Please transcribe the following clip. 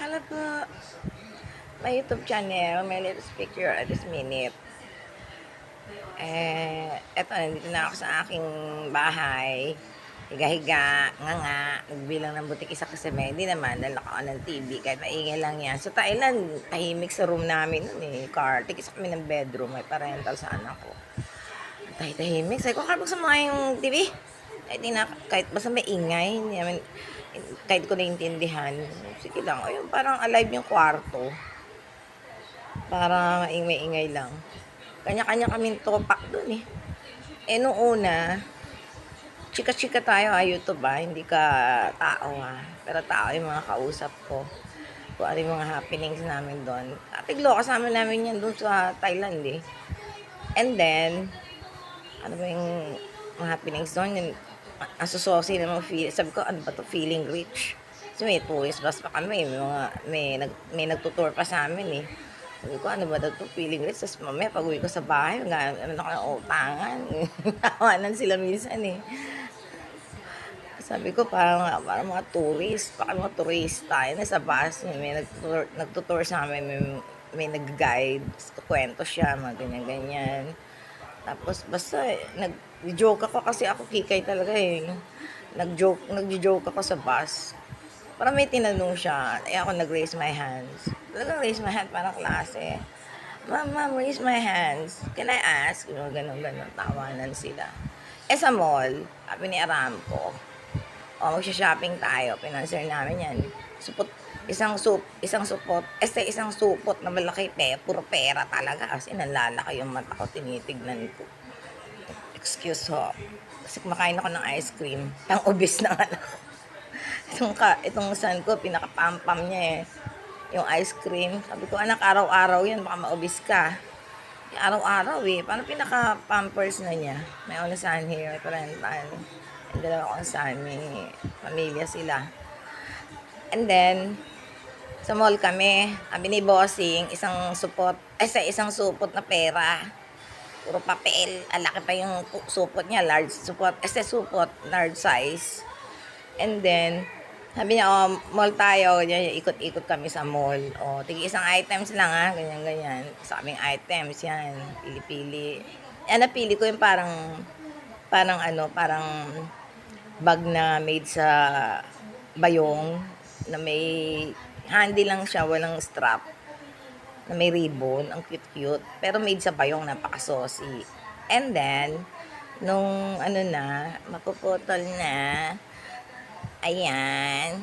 Hello po. My YouTube channel, my latest picture at this minute. Eto, nandito na ako sa aking bahay. Higa-higa, nga, nagbilang ng butik isa kasi may hindi naman, nalaka ng TV, kahit maingay lang yan. So, Thailand, tahimik sa room namin nun eh. Tigis kami ng bedroom, may parental sa anak ko. Tahimik. Sabi ko, buksan mo nga yung TV. Kahit basta may ingay, hindi naman, kahit ko naintindihan. Sige lang, ayun, parang alive yung kwarto. Para maingay-ingay lang. Kanya-kanya kaming topak dun eh. Nung una, chika-chika tayo YouTube hindi ka tao Pero tao yung mga kausap ko. Kung ano yung mga happenings namin doon. Katiglo, kasama namin yan doon sa Thailand eh. And then, ano ba yung mga happenings doon? Yung asusosi na mga sabi ko, ano ba to, feeling rich. So may tourist bus pa kami, may nagtutour pa sa amin eh. Sabi ko, ano ba daw to, feeling rich? Tapos mamaya, pag uwi ko sa bahay, ano ako ng utangan. Tawanan sila minsan eh. Sabi ko, parang mga tourist, mga turista. Yun, sa bus, may nagtutour sa amin, may nag-guide, kwento siya, mga ganyan-ganyan. Tapos basta nag-joke ako kasi ako kikay talaga eh. Nag-joke ako sa bus. Para may tinanong siya, ako nag-raise my hands. Talagang raise my hand, parang klase. Ma'am, raise my hands. Can I ask? Ganun, tawanan sila. Sa mall, sabi ni Aramco, magsha-shopping tayo, pinanser namin yan. Isang supot na malaki, puro pera talaga. Kasi nalalaki yung mata ko, tinitignan ko. Excuse ho. Kasi kumakain ako ng ice cream. Pang-ubis na anak ko. Itong son ko, pinaka-pam-pam niya eh. Yung ice cream. Sabi ko, anak, araw-araw yan, baka maubis ka. Araw-araw eh. Paano pinaka-pampers na niya? May only son here, parental. And dalawa kong son, may pamilya sila. And then, sa mall kami, kami ni Bossing, isang supot na pera. Puro papel. Laki pa yung supot niya, large supot. Large size. And then, sabi niya, mall tayo. Ikot-ikot kami sa mall. Isang items lang ganyan-ganyan. Sa aming items, yan. Pili-pili. Napili ko yung parang bag na made sa bayong, na may handy lang siya, walang strap, na may ribbon, ang cute-cute, pero made sa bayong, napaka-saucy. And then, nung mapuputol na, ayan,